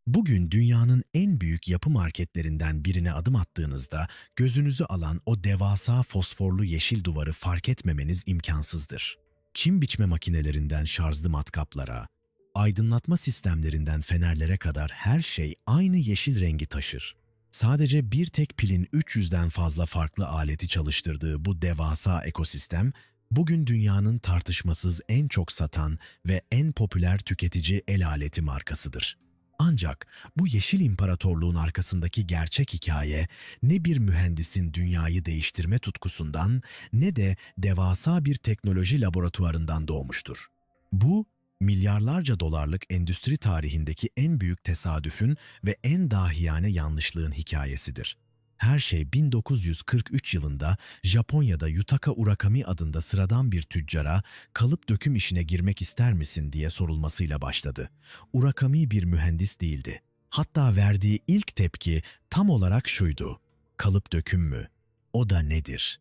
Bugün dünyanın en büyük yapı marketlerinden birine adım attığınızda gözünüzü alan o devasa fosforlu yeşil duvarı fark etmemeniz imkansızdır. Çim biçme makinelerinden şarjlı matkaplara, aydınlatma sistemlerinden fenerlere kadar her şey aynı yeşil rengi taşır. Sadece bir tek pilin 300'den fazla farklı aleti çalıştırdığı bu devasa ekosistem, bugün dünyanın tartışmasız en çok satan ve en popüler tüketici el aleti markasıdır. Ancak bu yeşil imparatorluğun arkasındaki gerçek hikaye ne bir mühendisin dünyayı değiştirme tutkusundan ne de devasa bir teknoloji laboratuvarından doğmuştur. Bu, milyarlarca dolarlık endüstri tarihindeki en büyük tesadüfün ve en dahiyane yanlışlığın hikayesidir. Her şey 1943 yılında Japonya'da Yutaka Urakami adında sıradan bir tüccara kalıp döküm işine girmek ister misin diye sorulmasıyla başladı. Urakami bir mühendis değildi. Hatta verdiği ilk tepki tam olarak şuydu: kalıp döküm mü? O da nedir?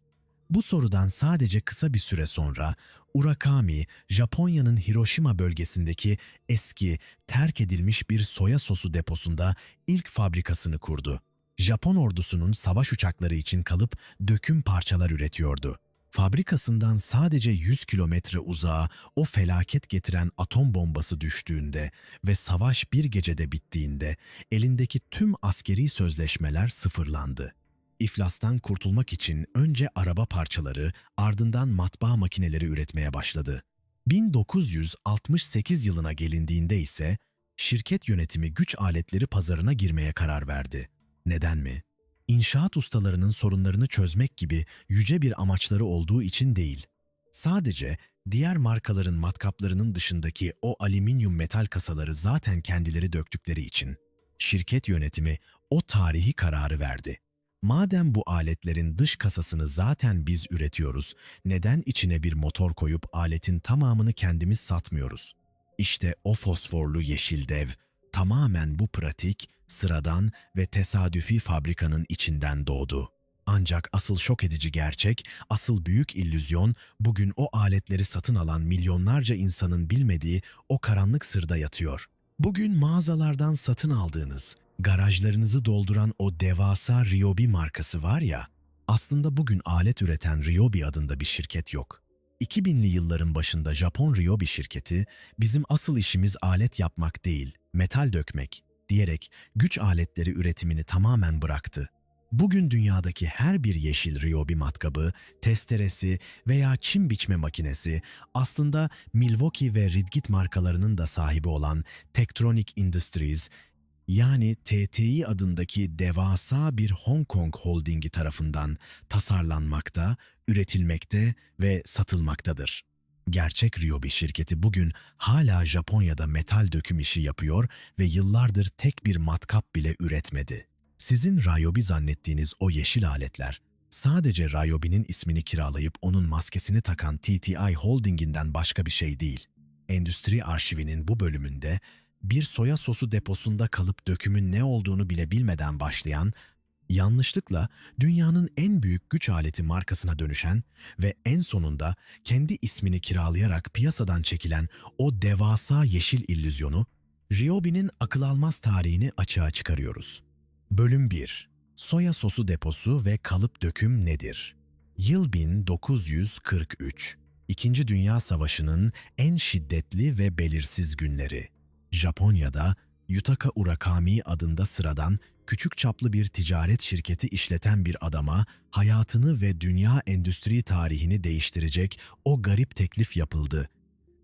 Bu sorudan sadece kısa bir süre sonra Urakami, Japonya'nın Hiroşima bölgesindeki eski, terk edilmiş bir soya sosu deposunda ilk fabrikasını kurdu. Japon ordusunun savaş uçakları için kalıp döküm parçalar üretiyordu. Fabrikasından sadece 100 kilometre uzağa o felaket getiren atom bombası düştüğünde ve savaş bir gecede bittiğinde elindeki tüm askeri sözleşmeler sıfırlandı. İflastan kurtulmak için önce araba parçaları, ardından matbaa makineleri üretmeye başladı. 1968 yılına gelindiğinde ise şirket yönetimi güç aletleri pazarına girmeye karar verdi. Neden mi? İnşaat ustalarının sorunlarını çözmek gibi yüce bir amaçları olduğu için değil. Sadece diğer markaların matkaplarının dışındaki o alüminyum metal kasaları zaten kendileri döktükleri için. Şirket yönetimi o tarihi kararı verdi. Madem bu aletlerin dış kasasını zaten biz üretiyoruz, neden içine bir motor koyup aletin tamamını kendimiz satmıyoruz? İşte o fosforlu yeşil dev, tamamen bu pratik, sıradan ve tesadüfi fabrikanın içinden doğdu. Ancak asıl şok edici gerçek, asıl büyük illüzyon bugün o aletleri satın alan milyonlarca insanın bilmediği o karanlık sırda yatıyor. Bugün mağazalardan satın aldığınız, garajlarınızı dolduran o devasa Ryobi markası var ya, aslında bugün alet üreten Ryobi adında bir şirket yok. 2000'li yılların başında Japon Ryobi şirketi, bizim asıl işimiz alet yapmak değil, metal dökmek diyerek güç aletleri üretimini tamamen bıraktı. Bugün dünyadaki her bir yeşil Ryobi matkabı, testeresi veya çim biçme makinesi aslında Milwaukee ve Ridgid markalarının da sahibi olan Tektronik Industries, yani TTI adındaki devasa bir Hong Kong holdingi tarafından tasarlanmakta, üretilmekte ve satılmaktadır. Gerçek Ryobi şirketi bugün hala Japonya'da metal döküm işi yapıyor ve yıllardır tek bir matkap bile üretmedi. Sizin Ryobi zannettiğiniz o yeşil aletler, sadece Ryobi'nin ismini kiralayıp onun maskesini takan TTI Holding'inden başka bir şey değil. Endüstri arşivinin bu bölümünde bir soya sosu deposunda kalıp dökümün ne olduğunu bile bilmeden başlayan, yanlışlıkla dünyanın en büyük güç aleti markasına dönüşen ve en sonunda kendi ismini kiralayarak piyasadan çekilen o devasa yeşil illüzyonu, Ryobi'nin akıl almaz tarihini açığa çıkarıyoruz. Bölüm 1. Soya sosu deposu ve kalıp döküm nedir? Yıl 1943. İkinci Dünya Savaşı'nın en şiddetli ve belirsiz günleri. Japonya'da Yutaka Urakami adında sıradan küçük çaplı bir ticaret şirketi işleten bir adama hayatını ve dünya endüstri tarihini değiştirecek o garip teklif yapıldı.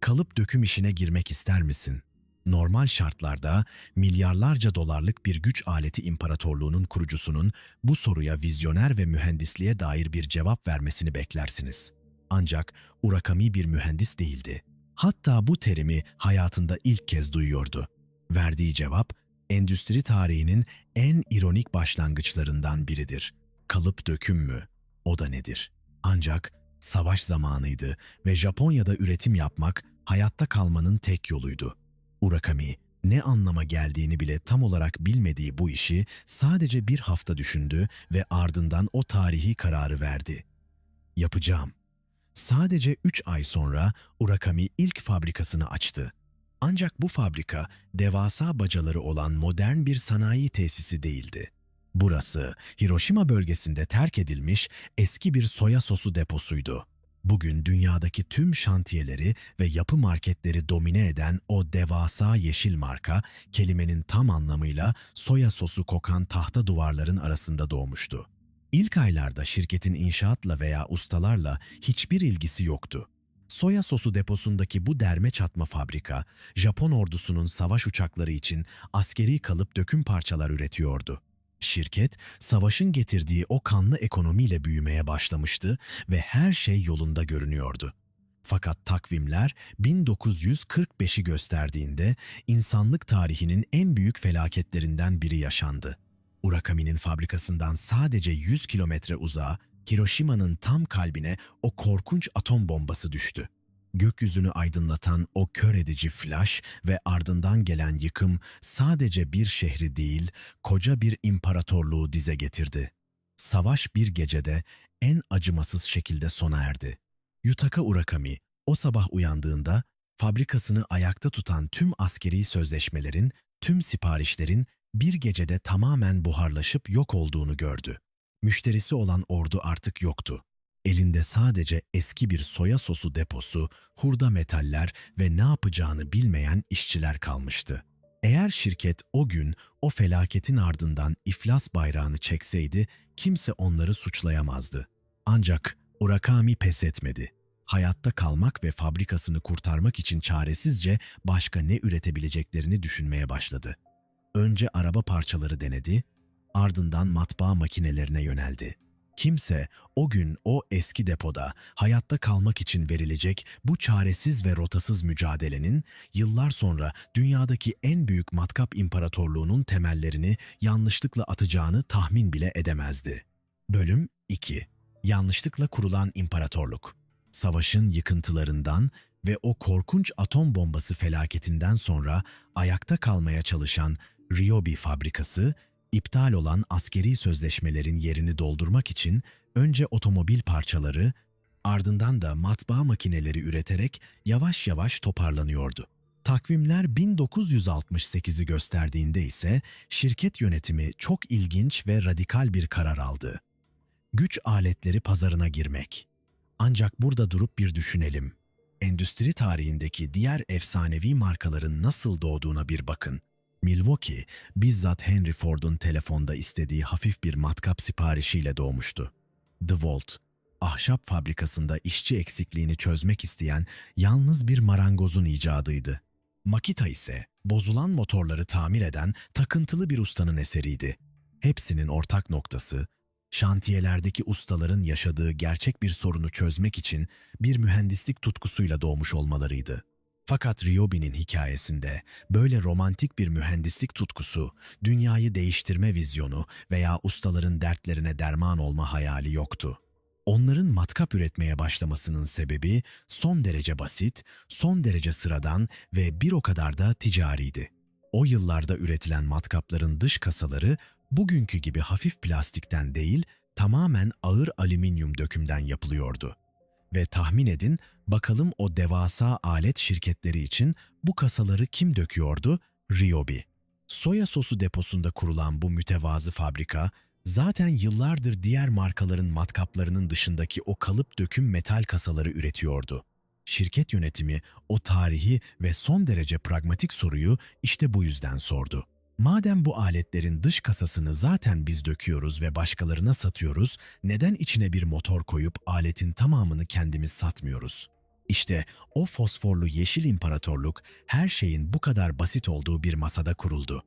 Kalıp döküm işine girmek ister misin? Normal şartlarda milyarlarca dolarlık bir güç aleti imparatorluğunun kurucusunun bu soruya vizyoner ve mühendisliğe dair bir cevap vermesini beklersiniz. Ancak Urakami bir mühendis değildi. Hatta bu terimi hayatında ilk kez duyuyordu. Verdiği cevap, endüstri tarihinin en ironik başlangıçlarından biridir. Kalıp döküm mü? O da nedir? Ancak savaş zamanıydı ve Japonya'da üretim yapmak hayatta kalmanın tek yoluydu. Urakami, ne anlama geldiğini bile tam olarak bilmediği bu işi sadece bir hafta düşündü ve ardından o tarihi kararı verdi. Yapacağım. Sadece 3 ay sonra Urakami ilk fabrikasını açtı. Ancak bu fabrika devasa bacaları olan modern bir sanayi tesisi değildi. Burası Hiroşima bölgesinde terk edilmiş eski bir soya sosu deposuydu. Bugün dünyadaki tüm şantiyeleri ve yapı marketleri domine eden o devasa yeşil marka, kelimenin tam anlamıyla soya sosu kokan tahta duvarların arasında doğmuştu. İlk aylarda şirketin inşaatla veya ustalarla hiçbir ilgisi yoktu. Soya sosu deposundaki bu derme çatma fabrika, Japon ordusunun savaş uçakları için askeri kalıp döküm parçalar üretiyordu. Şirket, savaşın getirdiği o kanlı ekonomiyle büyümeye başlamıştı ve her şey yolunda görünüyordu. Fakat takvimler 1945'i gösterdiğinde insanlık tarihinin en büyük felaketlerinden biri yaşandı. Urakami'nin fabrikasından sadece 100 kilometre uzağa, Hiroşima'nın tam kalbine o korkunç atom bombası düştü. Gökyüzünü aydınlatan o kör edici flash ve ardından gelen yıkım sadece bir şehri değil, koca bir imparatorluğu dize getirdi. Savaş bir gecede en acımasız şekilde sona erdi. Yutaka Urakami o sabah uyandığında fabrikasını ayakta tutan tüm askeri sözleşmelerin, tüm siparişlerin bir gecede tamamen buharlaşıp yok olduğunu gördü. Müşterisi olan ordu artık yoktu. Elinde sadece eski bir soya sosu deposu, hurda metaller ve ne yapacağını bilmeyen işçiler kalmıştı. Eğer şirket o gün o felaketin ardından iflas bayrağını çekseydi kimse onları suçlayamazdı. Ancak Urakami pes etmedi. Hayatta kalmak ve fabrikasını kurtarmak için çaresizce başka ne üretebileceklerini düşünmeye başladı. Önce araba parçaları denedi, ardından matbaa makinelerine yöneldi. Kimse o gün o eski depoda hayatta kalmak için verilecek bu çaresiz ve rotasız mücadelenin yıllar sonra dünyadaki en büyük matkap imparatorluğunun temellerini yanlışlıkla atacağını tahmin bile edemezdi. Bölüm 2. Yanlışlıkla kurulan imparatorluk. Savaşın yıkıntılarından ve o korkunç atom bombası felaketinden sonra ayakta kalmaya çalışan Ryobi fabrikası, iptal olan askeri sözleşmelerin yerini doldurmak için önce otomobil parçaları, ardından da matbaa makineleri üreterek yavaş yavaş toparlanıyordu. Takvimler 1968'i gösterdiğinde ise şirket yönetimi çok ilginç ve radikal bir karar aldı. Güç aletleri pazarına girmek. Ancak burada durup bir düşünelim. Endüstri tarihindeki diğer efsanevi markaların nasıl doğduğuna bir bakın. Milwaukee, bizzat Henry Ford'un telefonda istediği hafif bir matkap siparişiyle doğmuştu. DeWalt, ahşap fabrikasında işçi eksikliğini çözmek isteyen yalnız bir marangozun icadıydı. Makita ise bozulan motorları tamir eden takıntılı bir ustanın eseriydi. Hepsinin ortak noktası, şantiyelerdeki ustaların yaşadığı gerçek bir sorunu çözmek için bir mühendislik tutkusuyla doğmuş olmalarıydı. Fakat Ryobi'nin hikayesinde böyle romantik bir mühendislik tutkusu, dünyayı değiştirme vizyonu veya ustaların dertlerine derman olma hayali yoktu. Onların matkap üretmeye başlamasının sebebi son derece basit, son derece sıradan ve bir o kadar da ticariydi. O yıllarda üretilen matkapların dış kasaları bugünkü gibi hafif plastikten değil, tamamen ağır alüminyum dökümden yapılıyordu. Ve tahmin edin, bakalım o devasa alet şirketleri için bu kasaları kim döküyordu? Ryobi. Soya sosu deposunda kurulan bu mütevazı fabrika, zaten yıllardır diğer markaların matkaplarının dışındaki o kalıp döküm metal kasaları üretiyordu. Şirket yönetimi o tarihi ve son derece pragmatik soruyu işte bu yüzden sordu. Madem bu aletlerin dış kasasını zaten biz döküyoruz ve başkalarına satıyoruz, neden içine bir motor koyup aletin tamamını kendimiz satmıyoruz? İşte o fosforlu yeşil imparatorluk her şeyin bu kadar basit olduğu bir masada kuruldu.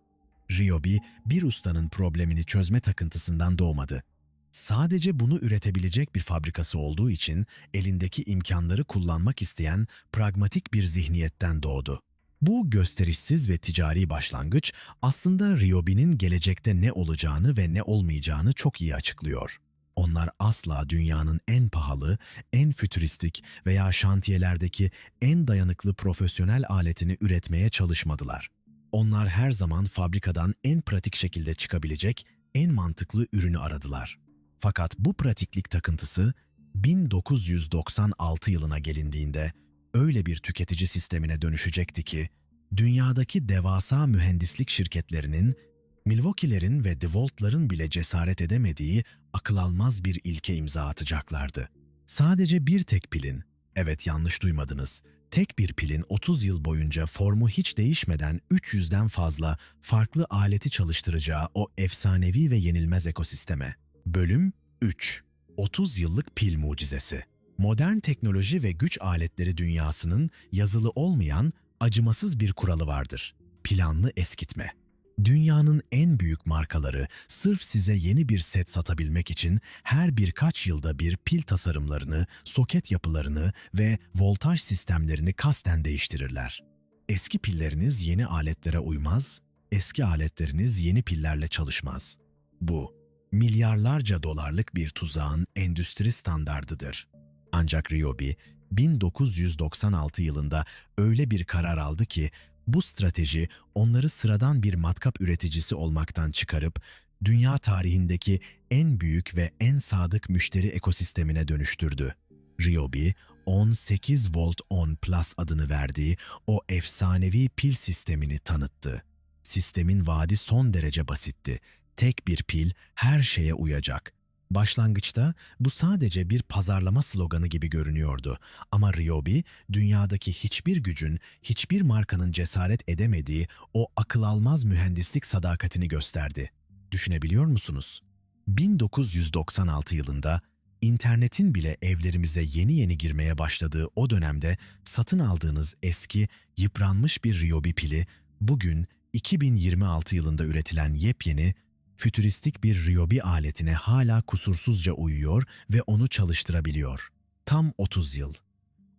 Ryobi bir ustanın problemini çözme takıntısından doğmadı. Sadece bunu üretebilecek bir fabrikası olduğu için elindeki imkanları kullanmak isteyen pragmatik bir zihniyetten doğdu. Bu gösterişsiz ve ticari başlangıç aslında Ryobi'nin gelecekte ne olacağını ve ne olmayacağını çok iyi açıklıyor. Onlar asla dünyanın en pahalı, en fütüristik veya şantiyelerdeki en dayanıklı profesyonel aletini üretmeye çalışmadılar. Onlar her zaman fabrikadan en pratik şekilde çıkabilecek, en mantıklı ürünü aradılar. Fakat bu pratiklik takıntısı 1996 yılına gelindiğinde öyle bir tüketici sistemine dönüşecekti ki Dünyadaki devasa mühendislik şirketlerinin, Milwaukee'lerin ve DeWalt'ların bile cesaret edemediği akıl almaz bir ilke imza atacaklardı. Sadece bir tek pilin, evet yanlış duymadınız, tek bir pilin 30 yıl boyunca formu hiç değişmeden 300'den fazla farklı aleti çalıştıracağı o efsanevi ve yenilmez ekosisteme. Bölüm 3. 30 yıllık pil mucizesi. Modern teknoloji ve güç aletleri dünyasının yazılı olmayan, acımasız bir kuralı vardır. Planlı eskitme. Dünyanın en büyük markaları sırf size yeni bir set satabilmek için her birkaç yılda bir pil tasarımlarını, soket yapılarını ve voltaj sistemlerini kasten değiştirirler. Eski pilleriniz yeni aletlere uymaz, eski aletleriniz yeni pillerle çalışmaz. Bu, milyarlarca dolarlık bir tuzağın endüstri standardıdır. Ancak Ryobi, 1996 yılında öyle bir karar aldı ki, bu strateji onları sıradan bir matkap üreticisi olmaktan çıkarıp, dünya tarihindeki en büyük ve en sadık müşteri ekosistemine dönüştürdü. Ryobi, 18 Volt 10 Plus adını verdiği o efsanevi pil sistemini tanıttı. Sistemin vaadi son derece basitti. Tek bir pil her şeye uyacak. Başlangıçta bu sadece bir pazarlama sloganı gibi görünüyordu. Ama Ryobi, dünyadaki hiçbir gücün, hiçbir markanın cesaret edemediği o akıl almaz mühendislik sadakatini gösterdi. Düşünebiliyor musunuz? 1996 yılında internetin bile evlerimize yeni yeni girmeye başladığı o dönemde satın aldığınız eski, yıpranmış bir Ryobi pili bugün 2026 yılında üretilen yepyeni, fütüristik bir Ryobi aletine hala kusursuzca uyuyor ve onu çalıştırabiliyor. Tam 30 yıl.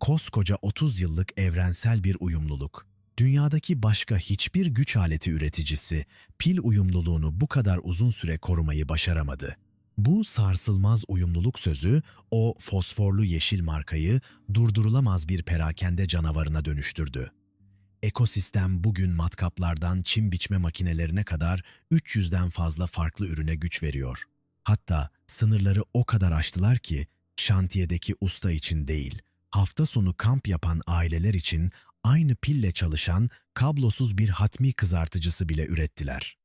Koskoca 30 yıllık evrensel bir uyumluluk. Dünyadaki başka hiçbir güç aleti üreticisi pil uyumluluğunu bu kadar uzun süre korumayı başaramadı. Bu sarsılmaz uyumluluk sözü o fosforlu yeşil markayı durdurulamaz bir perakende canavarına dönüştürdü. Ekosistem bugün matkaplardan çim biçme makinelerine kadar 300'den fazla farklı ürüne güç veriyor. Hatta sınırları o kadar aştılar ki şantiyedeki usta için değil, hafta sonu kamp yapan aileler için aynı pille çalışan kablosuz bir hatmi kızartıcısı bile ürettiler.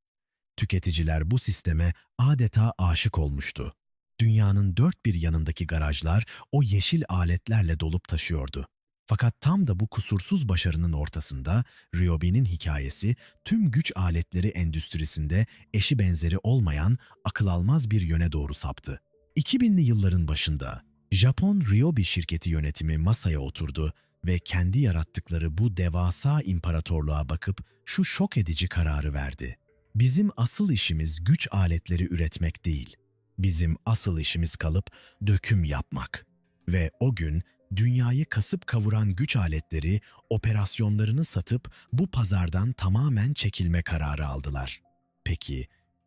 Tüketiciler bu sisteme adeta aşık olmuştu. Dünyanın dört bir yanındaki garajlar o yeşil aletlerle dolup taşıyordu. Fakat tam da bu kusursuz başarının ortasında Ryobi'nin hikayesi tüm güç aletleri endüstrisinde eşi benzeri olmayan akıl almaz bir yöne doğru saptı. 2000'li yılların başında Japon Ryobi şirketi yönetimi masaya oturdu ve kendi yarattıkları bu devasa imparatorluğa bakıp şu şok edici kararı verdi. Bizim asıl işimiz güç aletleri üretmek değil. Bizim asıl işimiz kalıp döküm yapmak. Ve o gün dünyayı kasıp kavuran güç aletleri operasyonlarını satıp bu pazardan tamamen çekilme kararı aldılar. Peki,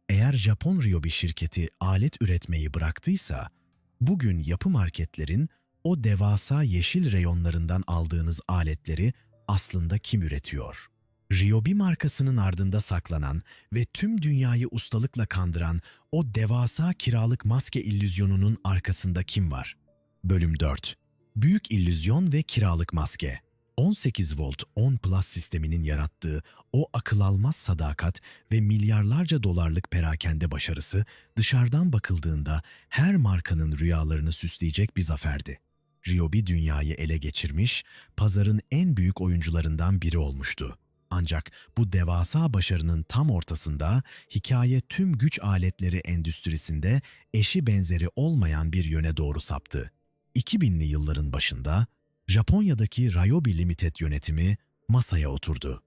eğer Japon Ryobi şirketi alet üretmeyi bıraktıysa, bugün yapı marketlerin o devasa yeşil reyonlarından aldığınız aletleri aslında kim üretiyor? Ryobi markasının ardında saklanan ve tüm dünyayı ustalıkla kandıran o devasa kiralık maske illüzyonunun arkasında kim var? Bölüm 4. Büyük illüzyon ve kiralık maske. 18 volt 10 Plus sisteminin yarattığı o akıl almaz sadakat ve milyarlarca dolarlık perakende başarısı dışarıdan bakıldığında her markanın rüyalarını süsleyecek bir zaferdi. Ryobi dünyayı ele geçirmiş, pazarın en büyük oyuncularından biri olmuştu. Ancak bu devasa başarının tam ortasında hikaye tüm güç aletleri endüstrisinde eşi benzeri olmayan bir yöne doğru saptı. 2000'li yılların başında Japonya'daki Ryobi Limited yönetimi masaya oturdu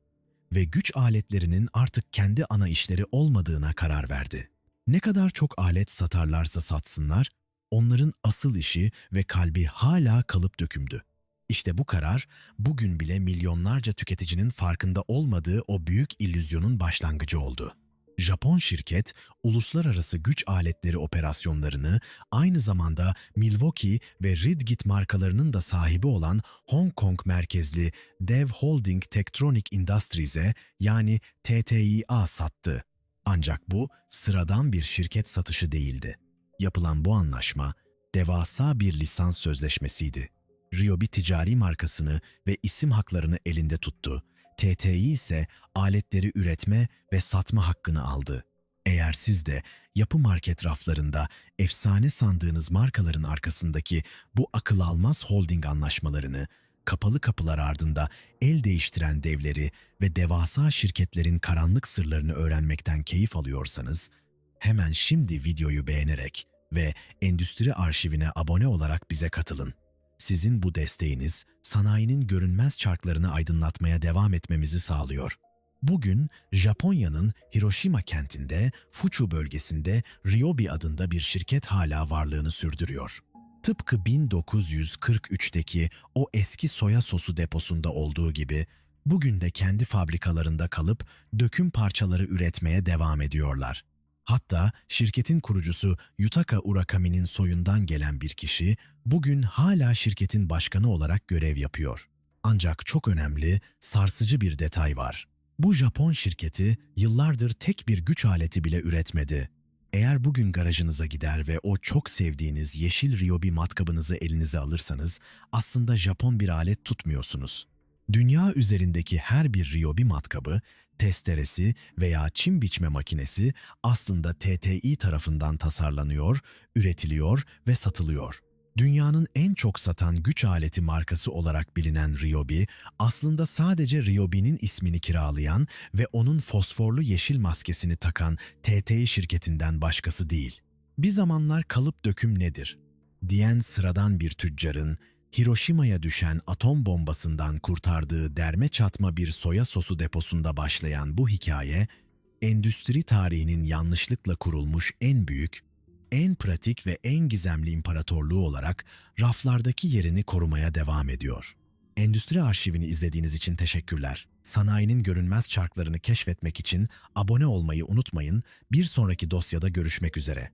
ve güç aletlerinin artık kendi ana işleri olmadığına karar verdi. Ne kadar çok alet satarlarsa satsınlar, onların asıl işi ve kalbi hala kalıp dökümdü. İşte bu karar, bugün bile milyonlarca tüketicinin farkında olmadığı o büyük illüzyonun başlangıcı oldu. Japon şirket, uluslararası güç aletleri operasyonlarını aynı zamanda Milwaukee ve Ridgid markalarının da sahibi olan Hong Kong merkezli Dev Holding Tektronik Industries'e yani TTIA sattı. Ancak bu sıradan bir şirket satışı değildi. Yapılan bu anlaşma devasa bir lisans sözleşmesiydi. Ryobi ticari markasını ve isim haklarını elinde tuttu. TTİ ise aletleri üretme ve satma hakkını aldı. Eğer siz de yapı market raflarında efsane sandığınız markaların arkasındaki bu akıl almaz holding anlaşmalarını, kapalı kapılar ardında el değiştiren devleri ve devasa şirketlerin karanlık sırlarını öğrenmekten keyif alıyorsanız, hemen şimdi videoyu beğenerek ve Endüstri Arşivine abone olarak bize katılın. Sizin bu desteğiniz, sanayinin görünmez çarklarını aydınlatmaya devam etmemizi sağlıyor. Bugün Japonya'nın Hiroşima kentinde, Fuchu bölgesinde Ryobi adında bir şirket hala varlığını sürdürüyor. Tıpkı 1943'teki o eski soya sosu deposunda olduğu gibi, bugün de kendi fabrikalarında kalıp döküm parçaları üretmeye devam ediyorlar. Hatta şirketin kurucusu Yutaka Urakami'nin soyundan gelen bir kişi bugün hala şirketin başkanı olarak görev yapıyor. Ancak çok önemli, sarsıcı bir detay var. Bu Japon şirketi yıllardır tek bir güç aleti bile üretmedi. Eğer bugün garajınıza gider ve o çok sevdiğiniz yeşil Ryobi matkabınızı elinize alırsanız aslında Japon bir alet tutmuyorsunuz. Dünya üzerindeki her bir Ryobi matkabı, testeresi veya çim biçme makinesi aslında TTİ tarafından tasarlanıyor, üretiliyor ve satılıyor. Dünyanın en çok satan güç aleti markası olarak bilinen Ryobi, aslında sadece Ryobi'nin ismini kiralayan ve onun fosforlu yeşil maskesini takan TTİ şirketinden başkası değil. Bir zamanlar kalıp döküm nedir diyen sıradan bir tüccarın, Hiroşima'ya düşen atom bombasından kurtardığı derme çatma bir soya sosu deposunda başlayan bu hikaye, endüstri tarihinin yanlışlıkla kurulmuş en büyük, en pratik ve en gizemli imparatorluğu olarak raflardaki yerini korumaya devam ediyor. Endüstri Arşivini izlediğiniz için teşekkürler. Sanayinin görünmez çarklarını keşfetmek için abone olmayı unutmayın. Bir sonraki dosyada görüşmek üzere.